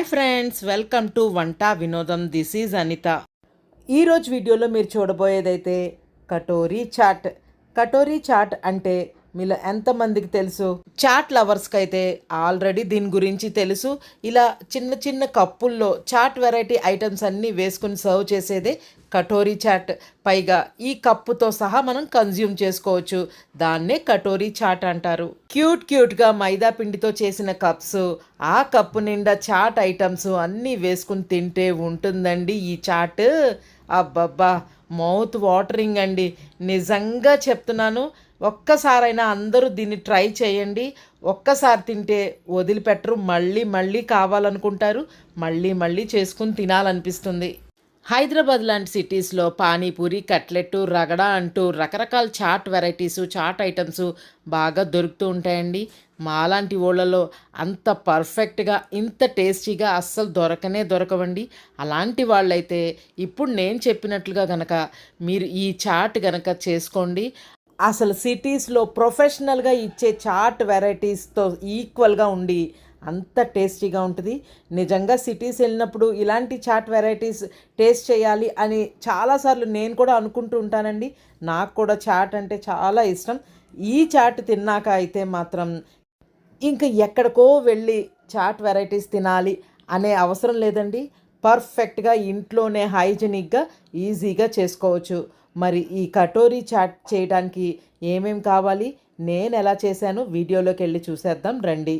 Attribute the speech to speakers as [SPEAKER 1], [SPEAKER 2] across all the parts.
[SPEAKER 1] Hi friends, welcome to Vanta Vinodam. This is Anitha. ఈరోజు వీడియోలో మీరు చూడబోయేదైతే కటోరీ చాట్. కటోరీ చాట్ అంటే మీలో ఎంతమందికి తెలుసు? చాట్ లవర్స్కి అయితే ఆల్రెడీ దీని గురించి తెలుసు. ఇలా చిన్న చిన్న కప్పుల్లో చాట్ వెరైటీ ఐటమ్స్ అన్నీ వేసుకుని సర్వ్ చేసేదే కటోరీ చాట్. పైగా ఈ కప్పుతో సహా మనం కన్జ్యూమ్ చేసుకోవచ్చు. దాన్నే కటోరీ చాట్ అంటారు. క్యూట్గా మైదా పిండితో చేసిన కప్స్, ఆ కప్పు నిండా చాట్ ఐటమ్స్ అన్నీ వేసుకుని తింటే ఉంటుందండి ఈ చాట్. అబ్బబ్బా, మౌత్ వాటరింగ్ అండి. నిజంగా చెప్తున్నాను, ఒక్కసారైనా అందరూ దీన్ని ట్రై చేయండి. ఒక్కసారి తింటే వదిలిపెట్టరు, మళ్ళీ మళ్ళీ కావాలనుకుంటారు, మళ్ళీ మళ్ళీ చేసుకుని తినాలనిపిస్తుంది. హైదరాబాద్ లాంటి సిటీస్లో పానీపూరి, కట్లెట్టు, రగడ అంటూ రకరకాల చాట్ వెరైటీసు, చాట్ ఐటమ్స్ బాగా దొరుకుతూ ఉంటాయండి. మాలాంటి ఊళ్ళలో అంత పర్ఫెక్ట్గా, ఇంత టేస్టీగా అస్సలు దొరకవండి. అలాంటి వాళ్ళైతే ఇప్పుడు నేను చెప్పినట్లుగా గనక మీరు ఈ చాట్ గనక చేసుకోండి. అసలు సిటీస్లో ప్రొఫెషనల్గా ఇచ్చే చాట్ వెరైటీస్తో ఈక్వల్గా ఉండి అంత టేస్టీగా ఉంటుంది. నిజంగా సిటీస్ వెళ్ళినప్పుడు ఇలాంటి చాట్ వెరైటీస్ టేస్ట్ చేయాలి అని చాలాసార్లు నేను కూడా అనుకుంటూ ఉంటానండి. నాకు కూడా చాట్ అంటే చాలా ఇష్టం. ఈ చాట్ తిన్నాక అయితే మాత్రం ఇంకా ఎక్కడికో వెళ్ళి చాట్ వెరైటీస్ తినాలి అనే అవసరం లేదండి. పర్ఫెక్ట్గా ఇంట్లోనే హైజెనిక్గా ఈజీగా చేసుకోవచ్చు. మరి ఈ కటోరీ చాట్ చేయడానికి ఏమేం కావాలి, నేను ఎలా చేశాను వీడియోలోకి వెళ్ళి చూసేద్దాం రండి.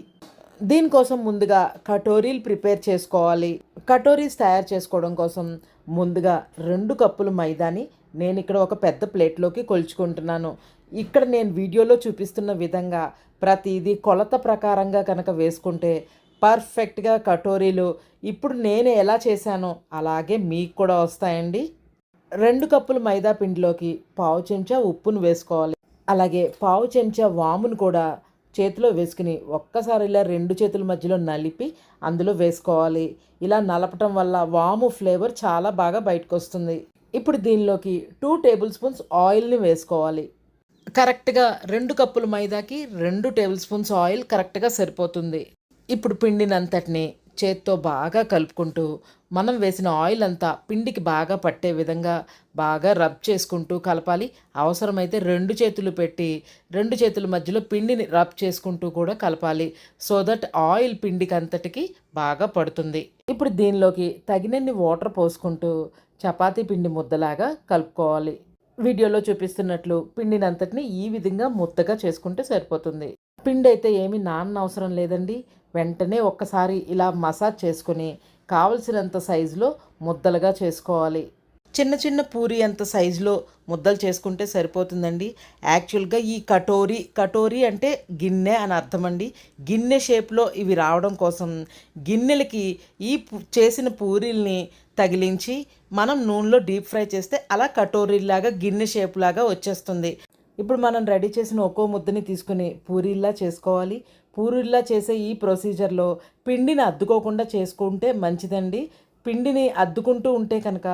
[SPEAKER 1] దీనికోసం ముందుగా కటోరీలు ప్రిపేర్ చేసుకోవాలి. కటోరీస్ తయారు చేసుకోవడం కోసం ముందుగా 2 కప్పులు మైదాని నేను ఇక్కడ ఒక పెద్ద ప్లేట్లోకి కొలుచుకుంటున్నాను. ఇక్కడ నేను వీడియోలో చూపిస్తున్న విధంగా ప్రతిదీ కొలత ప్రకారంగా కనుక వేసుకుంటే పర్ఫెక్ట్గా కటోరీలు ఇప్పుడు నేను ఎలా చేశానో అలాగే మీకు కూడా వస్తాయండి. 2 కప్పులు మైదా పిండిలోకి పావు చెంచా ఉప్పును వేసుకోవాలి. అలాగే పావు చెంచా వామును కూడా చేతిలో వేసుకుని ఒక్కసారి ఇలా 2 చేతుల మధ్యలో నలిపి అందులో వేసుకోవాలి. ఇలా నలపటం వల్ల వాము ఫ్లేవర్ చాలా బాగా బయటకు వస్తుంది. ఇప్పుడు దీనిలోకి 2 టేబుల్ స్పూన్స్ ఆయిల్ని వేసుకోవాలి. కరెక్ట్గా 2 కప్పుల మైదాకి 2 టేబుల్ స్పూన్స్ ఆయిల్ కరెక్ట్గా సరిపోతుంది. ఇప్పుడు పిండినంతటిని చేత్తో బాగా కలుపుకుంటూ మనం వేసిన ఆయిల్ అంతా పిండికి బాగా పట్టే విధంగా బాగా రబ్ చేసుకుంటూ కలపాలి. అవసరమైతే 2 చేతులు పెట్టి 2 చేతుల మధ్యలో పిండిని రబ్ చేసుకుంటూ కూడా కలపాలి. సో దట్ ఆయిల్ పిండికి అంతటికి బాగా పడుతుంది. ఇప్పుడు దీనిలోకి తగినన్ని వాటర్ పోసుకుంటూ చపాతీ పిండి ముద్దలాగా కలుపుకోవాలి. వీడియోలో చూపిస్తున్నట్లు పిండినంతటిని ఈ విధంగా ముద్దగా చేసుకుంటే సరిపోతుంది. పిండి అయితే ఏమీ అవసరం లేదండి. వెంటనే ఒక్కసారి ఇలా మసాజ్ చేసుకుని కావలసినంత సైజులో ముద్దలుగా చేసుకోవాలి. చిన్న చిన్న పూరి అంత సైజులో ముద్దలు చేసుకుంటే సరిపోతుందండి. యాక్చువల్గా ఈ కటోరీ అంటే గిన్నె అని అర్థం అండి. గిన్నె షేప్లో ఇవి రావడం కోసం గిన్నెలకి ఈ చేసిన పూరీల్ని తగిలించి మనం నూనెలో డీప్ ఫ్రై చేస్తే అలా కటోరీలాగా గిన్నె షేప్ లాగా వచ్చేస్తుంది. ఇప్పుడు మనం రెడీ చేసిన ఒక్కో ముద్దని తీసుకుని పూరీల్లా చేసుకోవాలి. పూరీల్లా చేసే ఈ ప్రొసీజర్లో పిండిని అద్దుకోకుండా చేసుకుంటే మంచిదండి. పిండిని అద్దుకుంటూ ఉంటే కనుక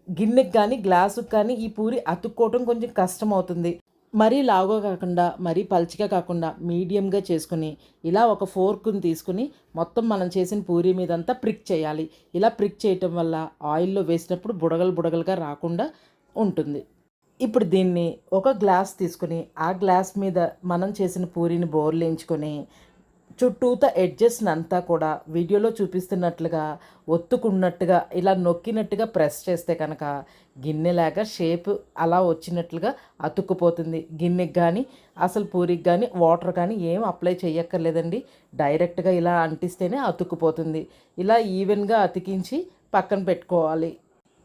[SPEAKER 1] గిన్నెకి కానీ గ్లాసుకి కానీ ఈ పూరి అతుక్కోవటం కొంచెం కష్టం అవుతుంది. మరీ లావుగా కాకుండా మరీ పల్చగా కాకుండా మీడియంగా చేసుకుని ఇలా ఒక ఫోర్క్ని తీసుకుని మొత్తం మనం చేసిన పూరీ మీదంతా ప్రిక్ చేయాలి. ఇలా ప్రిక్ చేయటం వల్ల ఆయిల్లో వేసినప్పుడు బుడగలుగా రాకుండా ఉంటుంది. ఇప్పుడు దీన్ని ఒక గ్లాస్ తీసుకుని ఆ గ్లాస్ మీద మనం చేసిన పూరీని బోర్లేయించుకొని చుట్టూత ఎడ్జెస్ని అంతా కూడా వీడియోలో చూపిస్తున్నట్లుగా ఒత్తుకున్నట్టుగా ఇలా నొక్కినట్టుగా ప్రెస్ చేస్తే కనుక గిన్నెలాగా షేప్ అలా వచ్చినట్లుగా అతుక్కుపోతుంది. గిన్నెకి కానీ అసలు పూరికి కానీ వాటర్ కానీ ఏం అప్లై చేయక్కర్లేదండి. డైరెక్ట్గా ఇలా అంటిస్తేనే అతుక్కుపోతుంది. ఇలా ఈవెన్గా అతికించి పక్కన పెట్టుకోవాలి.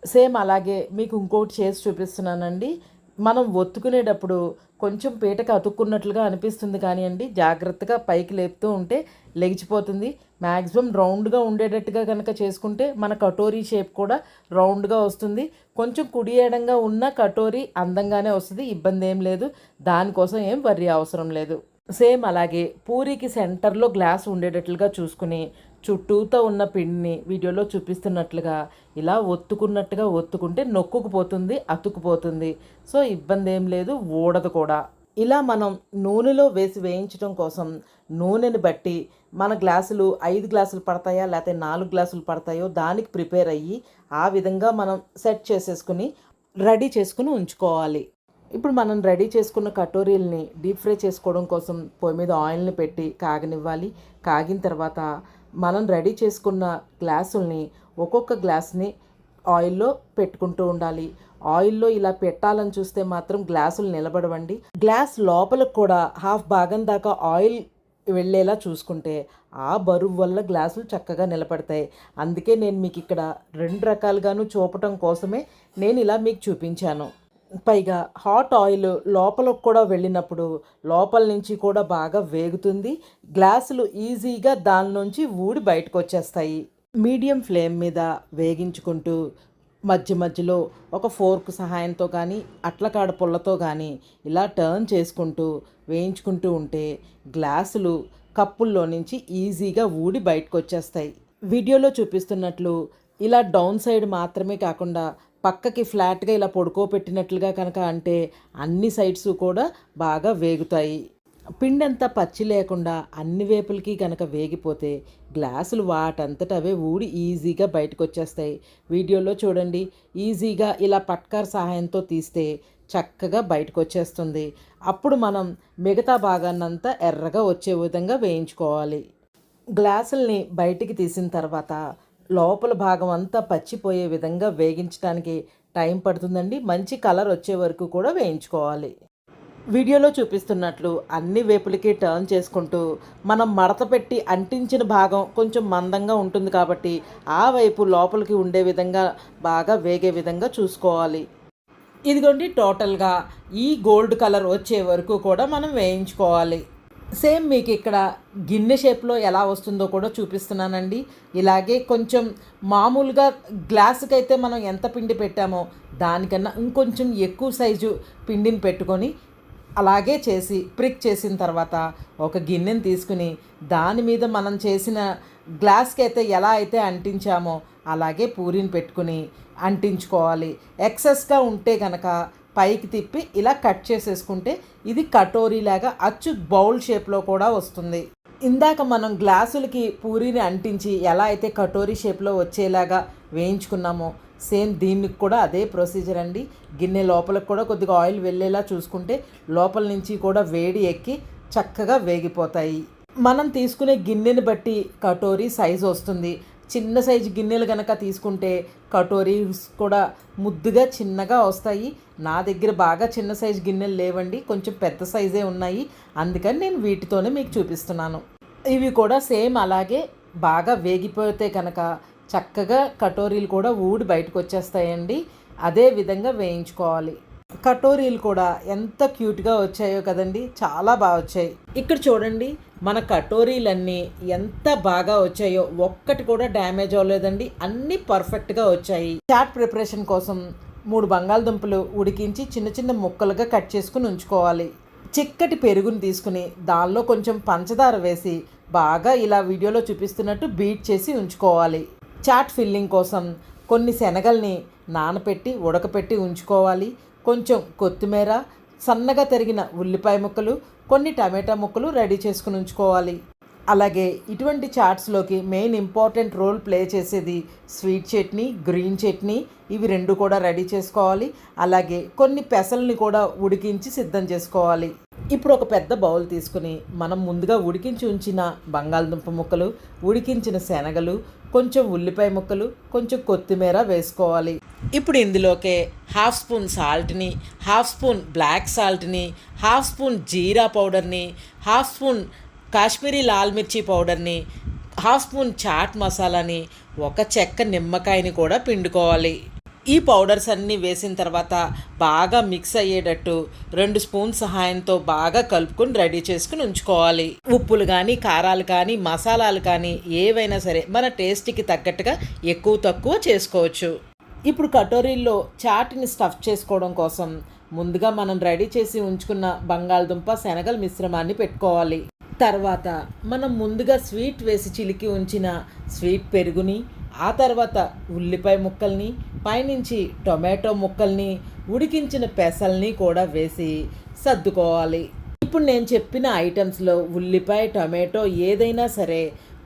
[SPEAKER 1] సేమ్ అలాగే మీకు ఇంకోటి చేసి చూపిస్తున్నానండి. మనం ఒత్తుకునేటప్పుడు కొంచెం పీటకి అతుక్కున్నట్లుగా అనిపిస్తుంది కానివ్వండి, జాగ్రత్తగా పైకి లేపుతూ ఉంటే లెగిచిపోతుంది. మ్యాక్సిమం రౌండ్గా ఉండేటట్టుగా కనుక చేసుకుంటే మన కటోరీ షేప్ కూడా రౌండ్గా వస్తుంది. కొంచెం కుడి ఎడంగా ఉన్న కటోరీ అందంగానే వస్తుంది, ఇబ్బంది ఏం లేదు. దానికోసం ఏం వర్రీ అవసరం లేదు. సేమ్ అలాగే పూరీకి సెంటర్లో గ్లాస్ ఉండేటట్లుగా చూసుకుని చుట్టూతో ఉన్న పిండిని వీడియోలో చూపిస్తున్నట్లుగా ఇలా ఒత్తుకున్నట్టుగా ఒత్తుకుంటే నొక్కుకుపోతుంది, అతుక్కుపోతుంది. సో ఇబ్బంది ఏం లేదు, ఊడదు కూడా. ఇలా మనం నూనెలో వేసి వేయించడం కోసం నూనెని బట్టి మన గ్లాసులు 5 గ్లాసులు పడతాయా లేకపోతే 4 గ్లాసులు పడతాయో దానికి ప్రిపేర్ అయ్యి ఆ విధంగా మనం సెట్ చేసేసుకుని రెడీ చేసుకుని ఉంచుకోవాలి. ఇప్పుడు మనం రెడీ చేసుకున్న కటోరీల్ని డీప్ ఫ్రై చేసుకోవడం కోసం పొయ్యి మీద ఆయిల్ని పెట్టి కాగనివ్వాలి. కాగిన తర్వాత మనం రెడీ చేసుకున్న గ్లాసుల్ని ఒక్కొక్క గ్లాస్ని ఆయిల్లో పెట్టుకుంటూ ఉండాలి. ఆయిల్లో ఇలా పెట్టాలని చూస్తే మాత్రం గ్లాసులు నిలబడవండి. గ్లాస్ లోపలకు కూడా హాఫ్ భాగం దాకా ఆయిల్ వెళ్ళేలా చూసుకుంటే ఆ బరువు వల్ల గ్లాసులు చక్కగా నిలబడతాయి. అందుకే నేను మీకు ఇక్కడ 2 రకాలుగాను చూపటం కోసమే నేను ఇలా మీకు చూపించాను. పైగా హాట్ ఆయిల్ లోపలకు కూడా వెళ్ళినప్పుడు లోపల నుంచి కూడా బాగా వేగుతుంది. గ్లాసులు ఈజీగా దాని నుంచి ఊడి బయటకు వచ్చేస్తాయి. మీడియం ఫ్లేమ్ మీద వేగించుకుంటూ మధ్య మధ్యలో ఒక ఫోర్క్ సహాయంతో కానీ అట్లకాడ పుల్లతో కానీ ఇలా టర్న్ చేసుకుంటూ వేయించుకుంటూ ఉంటే గ్లాసులు కప్పుల్లో నుంచి ఈజీగా ఊడి బయటకు వచ్చేస్తాయి. వీడియోలో చూపిస్తున్నట్లు ఇలా డౌన్ సైడ్ మాత్రమే కాకుండా పక్కకి ఫ్లాట్గా ఇలా పడుకోబెట్టినట్లుగా కనుక అంటే అన్ని సైడ్స్ కూడా బాగా వేగుతాయి. పిండి అంతా పచ్చి లేకుండా అన్ని వేపులకి కనుక వేగిపోతే గ్లాసులు వాటంతట అవే ఊడి ఈజీగా బయటకు వచ్చేస్తాయి. వీడియోలో చూడండి, ఈజీగా ఇలా పట్కార్ సహాయంతో తీస్తే చక్కగా బయటకు వచ్చేస్తుంది. అప్పుడు మనం మిగతా భాగాన్నంతా ఎర్రగా వచ్చే విధంగా వేయించుకోవాలి. గ్లాసుల్ని బయటికి తీసిన తర్వాత లోపల భాగం అంతా పచ్చిపోయే విధంగా వేగించడానికి టైం పడుతుందండి. మంచి కలర్ వచ్చే వరకు కూడా వేయించుకోవాలి. వీడియోలో చూపిస్తున్నట్లు అన్ని వేపులకి టర్న్ చేసుకుంటూ మనం మడత పెట్టి అంటించిన భాగం కొంచెం మందంగా ఉంటుంది కాబట్టి ఆ వైపు లోపలికి ఉండే విధంగా బాగా వేగే విధంగా చూసుకోవాలి. ఇదిగోండి, టోటల్గా ఈ గోల్డ్ కలర్ వచ్చే వరకు కూడా మనం వేయించుకోవాలి. సేమ్ మీకు ఇక్కడ గిన్నె షేప్లో ఎలా వస్తుందో కూడా చూపిస్తున్నానండి. ఇలాగే కొంచెం మామూలుగా గ్లాసుకి అయితే మనం ఎంత పిండి పెట్టామో దానికన్నా ఇంకొంచెం ఎక్కువ సైజు పిండిని పెట్టుకొని అలాగే చేసి ప్రిక్ చేసిన తర్వాత ఒక గిన్నెని తీసుకుని దాని మీద మనం చేసిన గ్లాస్కి అయితే ఎలా అయితే అంటించామో అలాగే పూరీని పెట్టుకుని అంటించుకోవాలి. ఎక్సెస్గా ఉంటే కనుక పైకి తిప్పి ఇలా కట్ చేసేసుకుంటే ఇది కటోరీ లాగా అచ్చు బౌల్ షేప్లో కూడా వస్తుంది. ఇందాక మనం గ్లాసులకి పూరీని అంటించి ఎలా అయితే కటోరీ షేప్లో వచ్చేలాగా వేయించుకున్నామో సేమ్ దీనికి కూడా అదే ప్రొసీజర్ అండి. గిన్నె లోపలికి కూడా కొద్దిగా ఆయిల్ వెళ్ళేలా చూసుకుంటే లోపల నుంచి కూడా వేడి ఎక్కి చక్కగా వేగిపోతాయి. మనం తీసుకునే గిన్నెని బట్టి కటోరీ సైజు వస్తుంది. చిన్న సైజు గిన్నెలు కనుక తీసుకుంటే కటోరీస్ కూడా ముద్దుగా చిన్నగా వస్తాయి. నా దగ్గర బాగా చిన్న సైజు గిన్నెలు లేవండి, కొంచెం పెద్ద సైజే ఉన్నాయి. అందుకని నేను వీటితోనే మీకు చూపిస్తున్నాను. ఇవి కూడా సేమ్ అలాగే బాగా వేగిపోతే కనుక చక్కగా కటోరీలు కూడా ఊడి బయటకు వచ్చేస్తాయండి. అదే విధంగా వేయించుకోవాలి. కటోరీలు కూడా ఎంత క్యూట్గా వచ్చాయో కదండి, చాలా బాగా వచ్చాయి. ఇక్కడ చూడండి, మన కటోరీలన్నీ ఎంత బాగా వచ్చాయో, ఒక్కటి కూడా డ్యామేజ్ అవ్వలేదండి, అన్నీ పర్ఫెక్ట్గా వచ్చాయి. చాట్ ప్రిపరేషన్ కోసం 3 బంగాళదుంపలు ఉడికించి చిన్న చిన్న ముక్కలుగా కట్ చేసుకుని ఉంచుకోవాలి. చిక్కటి పెరుగుని తీసుకుని దానిలో కొంచెం పంచదార వేసి బాగా ఇలా వీడియోలో చూపిస్తున్నట్టు బీట్ చేసి ఉంచుకోవాలి. చాట్ ఫిల్లింగ్ కోసం కొన్ని శనగల్ని నానపెట్టి ఉడకపెట్టి ఉంచుకోవాలి. కొంచెం కొత్తిమీర, సన్నగా తరిగిన ఉల్లిపాయ ముక్కలు, కొన్ని టమాటా ముక్కలు రెడీ చేసుకుని ఉంచుకోవాలి. అలాగే ఇటువంటి చాట్స్లోకి మెయిన్ ఇంపార్టెంట్ రోల్ ప్లే చేసేది స్వీట్ చట్నీ, గ్రీన్ చట్నీ, ఇవి 2 కూడా రెడీ చేసుకోవాలి. అలాగే కొన్ని పెసల్ని కూడా ఉడికించి సిద్ధం చేసుకోవాలి. ఇప్పుడు ఒక పెద్ద బౌల్ తీసుకుని మనం ముందుగా ఉడికించి ఉంచిన బంగాళదుంప ముక్కలు, ఉడికించిన శనగలు, కొంచెం ఉల్లిపాయ ముక్కలు, కొంచెం కొత్తిమీర వేసుకోవాలి. ఇప్పుడు ఇందులోకే 1/2 స్పూన్ సాల్ట్ని, 1/2 స్పూన్ బ్లాక్ సాల్ట్ని, 1/2 స్పూన్ జీరా పౌడర్ని, 1/2 స్పూన్ కాశ్మీరీ లాల్ మిర్చి పౌడర్ని, 1/2 స్పూన్ చాట్ మసాలాని, ఒక చెక్క నిమ్మకాయని కూడా పిండుకోవాలి. ఈ పౌడర్స్ అన్నీ వేసిన తర్వాత బాగా మిక్స్ అయ్యేటట్టు 2 స్పూన్ సహాయంతో బాగా కలుపుకొని రెడీ చేసుకుని ఉంచుకోవాలి. ఉప్పులు కానీ, కారాలు కానీ, మసాలాలు కానీ ఏవైనా సరే మన టేస్ట్కి తగ్గట్టుగా ఎక్కువ తక్కువ చేసుకోవచ్చు. ఇప్పుడు కటోరీల్లో చాట్ని స్టఫ్ చేసుకోవడం కోసం ముందుగా మనం రెడీ చేసి ఉంచుకున్న బంగాళదుంప శనగల మిశ్రమాన్ని పెట్టుకోవాలి. తర్వాత మనం ముందుగా స్వీట్ వేసి చిలికి ఉంచిన స్వీట్ పెరుగుని, ఆ తర్వాత ఉల్లిపాయ ముక్కల్ని, పైనుంచి టొమాటో ముక్కల్ని, ఉడికించిన పెసల్ని కూడా వేసి సర్దుకోవాలి. ఇప్పుడు నేను చెప్పిన ఐటమ్స్లో ఉల్లిపాయ, టొమాటో ఏదైనా సరే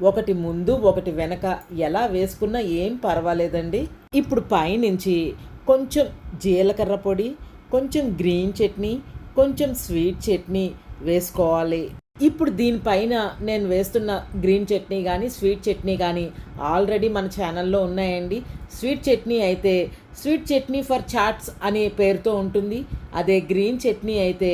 [SPEAKER 1] ఒకటి ముందు ఒకటి వెనక ఎలా వేసుకున్నా ఏం పర్వాలేదండి. ఇప్పుడు పైనుంచి కొంచెం జీలకర్ర పొడి, కొంచెం గ్రీన్ చట్నీ, కొంచెం స్వీట్ చట్నీ వేసుకోవాలి. ఇప్పుడు దీనిపైన నేను వేస్తున్న గ్రీన్ చట్నీ కానీ స్వీట్ చట్నీ కానీ ఆల్రెడీ మన ఛానల్లో ఉన్నాయండి. స్వీట్ చట్నీ అయితే స్వీట్ చట్నీ ఫర్ చాట్స్ అనే పేరుతో ఉంటుంది. అదే గ్రీన్ చట్నీ అయితే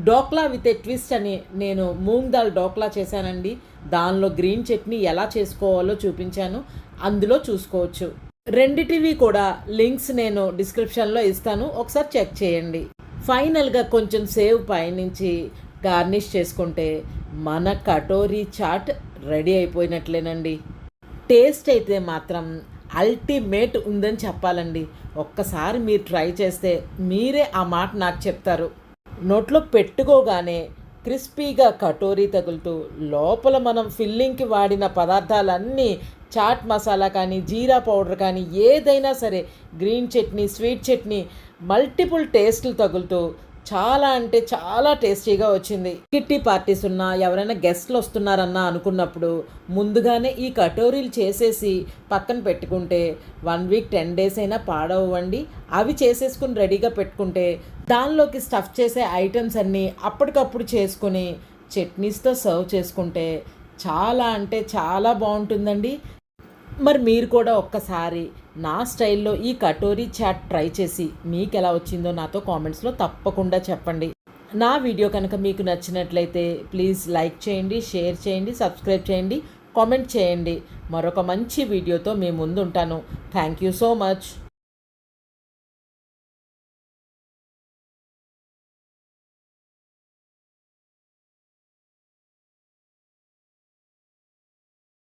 [SPEAKER 1] డోక్లా విత్ ఎ ట్విస్ట్ అని నేను మూంగ్ దాల్ డోక్లా చేశానండి. దానిలో గ్రీన్ చట్నీ ఎలా చేసుకోవాలో చూపించాను, అందులో చూసుకోవచ్చు. రెండిటివి కూడా లింక్స్ నేను డిస్క్రిప్షన్లో ఇస్తాను, ఒకసారి చెక్ చేయండి. ఫైనల్గా కొంచెం సేవ్ పైనుంచి గార్నిష్ చేసుకుంటే మన కటోరీ చాట్ రెడీ అయిపోయినట్లేనండి. టేస్ట్ అయితే మాత్రం అల్టిమేట్ ఉందని చెప్పాలండి. ఒక్కసారి మీరు ట్రై చేస్తే మీరే ఆ మాట నాకు చెప్తారు. నోట్లో పెట్టుకోగానే క్రిస్పీగా కటోరీ తగులుతూ లోపల మనం ఫిల్లింగ్కి వాడిన పదార్థాలన్నీ చాట్ మసాలా కానీ జీరా పౌడర్ కానీ ఏదైనా సరే green chutney sweet chutney multiple టేస్ట్లు తగులుతూ చాలా అంటే చాలా టేస్టీగా వచ్చింది. కిట్టి పార్టీస్ ఉన్నా ఎవరైనా గెస్ట్లు వస్తున్నారన్నా అనుకున్నప్పుడు ముందుగానే ఈ కటోరీలు చేసేసి పక్కన పెట్టుకుంటే 1 వీక్ 10 డేస్ అయినా పాడవండి. అవి చేసేసుకుని రెడీగా పెట్టుకుంటే దానిలోకి స్టఫ్ చేసే ఐటమ్స్ అన్నీ అప్పటికప్పుడు చేసుకుని చట్నీస్తో సర్వ్ చేసుకుంటే చాలా అంటే చాలా బాగుంటుందండి. మరి మీరు కూడా ఒక్కసారి నా స్టైల్లో ఈ కటోరీ చాట్ ట్రై చేసి మీకు ఎలా వచ్చిందో నాతో కామెంట్స్లో తప్పకుండా చెప్పండి. నా వీడియో కనుక మీకు నచ్చినట్లయితే ప్లీజ్ లైక్ చేయండి, షేర్ చేయండి, సబ్స్క్రైబ్ చేయండి, కామెంట్ చేయండి. మరొక మంచి వీడియోతో మీ ముందు ఉంటాను. Thank you so much.